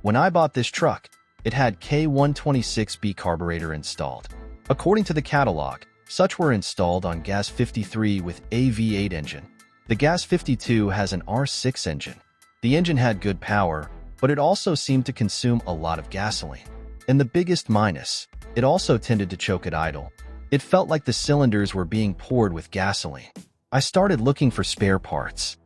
When I bought this truck, it had K126B carburetor installed. According to the catalog, such were installed on GAZ53 with a V8 engine. The GAZ52 has an R6 engine. The engine had good power, but it also seemed to consume a lot of gasoline. And the biggest minus, it also tended to choke at idle. It felt like the cylinders were being poured with gasoline. I started looking for spare parts.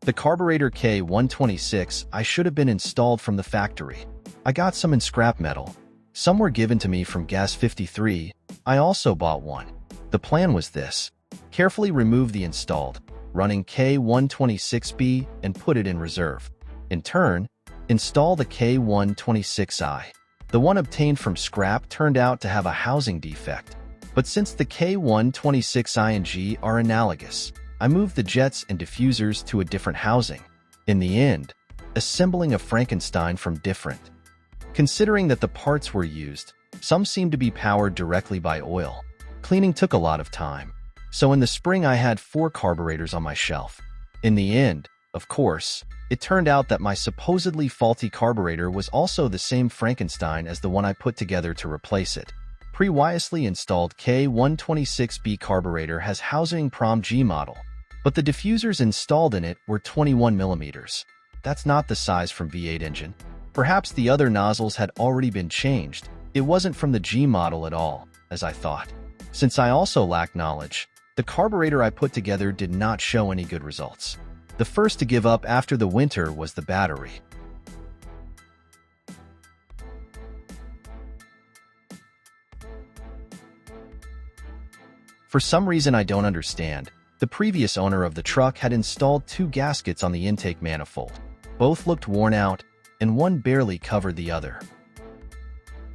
The carburetor K126I should have been installed from the factory. I got some in scrap metal. Some were given to me from GAZ53. I also bought one. The plan was this: carefully remove the installed, running K126B and put it in reserve. In turn, install the K126I. The one obtained from scrap turned out to have a housing defect. But since the K126I and G are analogous, I moved the jets and diffusers to a different housing. In the end, assembling a Frankenstein from different. Considering that the parts were used, some seemed to be powered directly by oil. Cleaning took a lot of time. So in the spring I had 4 carburetors on my shelf. In the end, of course, it turned out that my supposedly faulty carburetor was also the same Frankenstein as the one I put together to replace it. Previously installed K126B carburetor has housing Prom G model, but the diffusers installed in it were 21 mm. That's not the size from V8 engine. Perhaps the other nozzles had already been changed. It wasn't from the G model at all, as I thought. Since I also lacked knowledge, the carburetor I put together did not show any good results. The first to give up after the winter was the battery. For some reason I don't understand, the previous owner of the truck had installed 2 gaskets on the intake manifold. Both looked worn out, and one barely covered the other.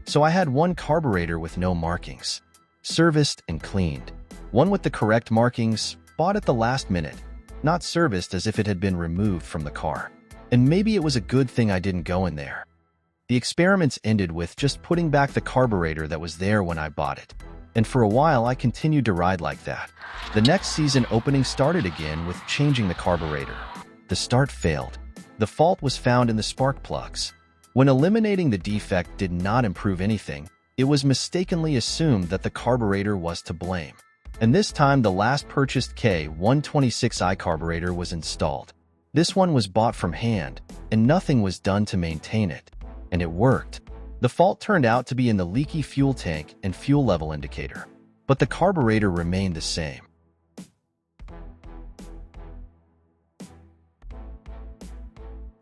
So I had one carburetor with no markings, serviced and cleaned. One with the correct markings, bought at the last minute, not serviced as if it had been removed from the car. And maybe it was a good thing I didn't go in there. The experiments ended with just putting back the carburetor that was there when I bought it. And for a while I continued to ride like that. The next season opening started again with changing the carburetor. The start failed. The fault was found in the spark plugs. When eliminating the defect did not improve anything, it was mistakenly assumed that the carburetor was to blame. And this time the last purchased K126I carburetor was installed. This one was bought from hand, and nothing was done to maintain it. And it worked. The fault turned out to be in the leaky fuel tank and fuel level indicator, but the carburetor remained the same.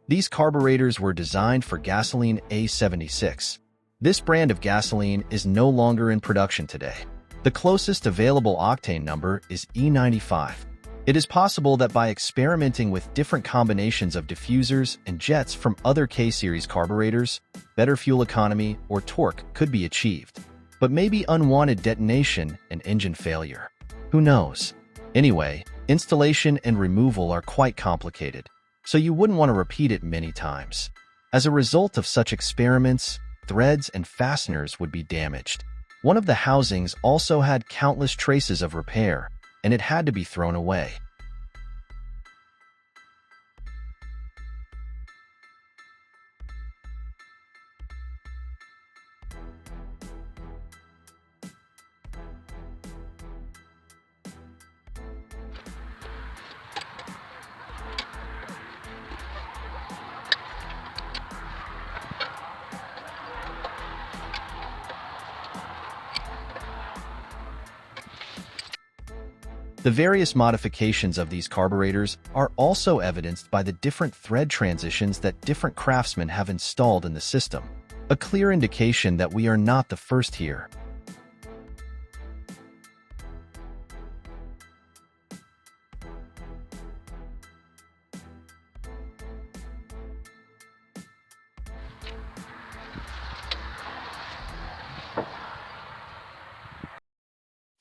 These carburetors were designed for gasoline A76. This brand of gasoline is no longer in production today. The closest available octane number is E95. It is possible that by experimenting with different combinations of diffusers and jets from other K-series carburetors, better fuel economy or torque could be achieved. But maybe unwanted detonation and engine failure. Who knows? Anyway, installation and removal are quite complicated, so you wouldn't want to repeat it many times. As a result of such experiments, threads and fasteners would be damaged. One of the housings also had countless traces of repair, and it had to be thrown away. The various modifications of these carburetors are also evidenced by the different thread transitions that different craftsmen have installed in the system, a clear indication that we are not the first here.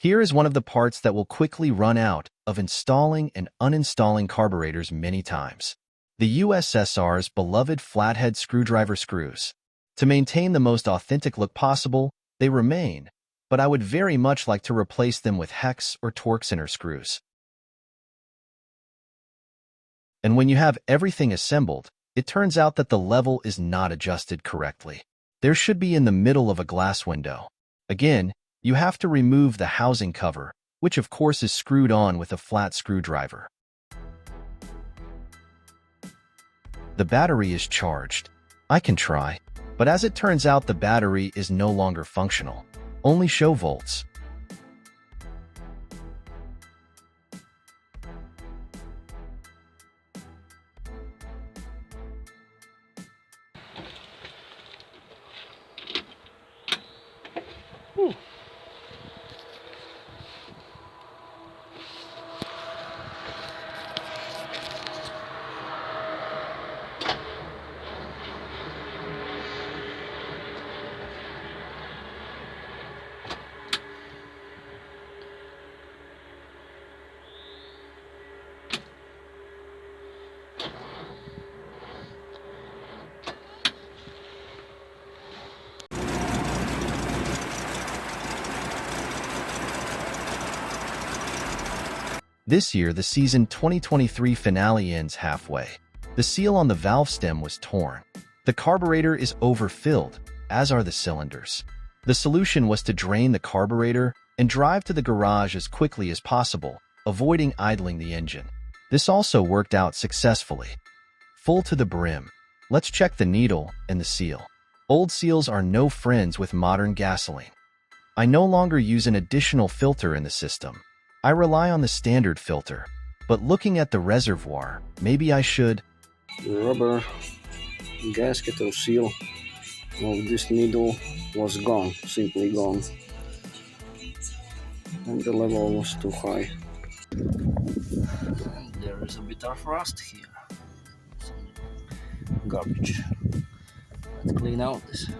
Here is one of the parts that will quickly run out of installing and uninstalling carburetors many times. The USSR's beloved flathead screwdriver screws. To maintain the most authentic look possible, they remain, but I would very much like to replace them with hex or torque center screws. And when you have everything assembled, It turns out that the level is not adjusted correctly. There should be in the middle of a glass window. Again, you have to remove the housing cover, which of course is screwed on with a flat screwdriver. The battery is charged. I can try, but as it turns out the battery is no longer functional. Only show volts. This year, the season 2023 finale ends halfway. The seal on the valve stem was torn. The carburetor is overfilled, as are the cylinders. The solution was to drain the carburetor and drive to the garage as quickly as possible, avoiding idling the engine. This also worked out successfully. Full to the brim. Let's check the needle and the seal. Old seals are no friends with modern gasoline. I no longer use an additional filter in the system. I rely on the standard filter, but looking at the reservoir, maybe I should. The rubber gasket or seal of this needle was gone, simply gone, and the level was too high. And there is a bit of rust here, some garbage. Let's clean out this.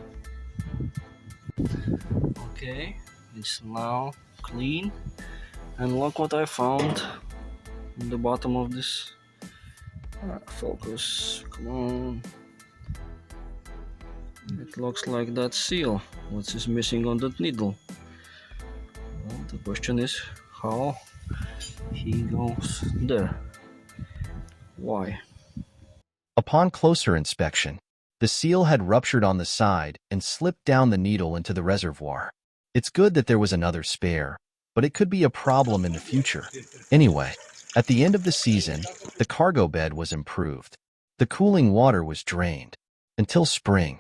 Okay, it's now clean. And look what I found in the bottom of this. Focus, come on. It looks like that seal. What is missing on that needle? Well, the question is how he goes there. Why? Upon closer inspection, the seal had ruptured on the side and slipped down the needle into the reservoir. It's good that there was another spare, but it could be a problem in the future. Anyway, at the end of the season, the cargo bed was improved. The cooling water was drained. Until spring,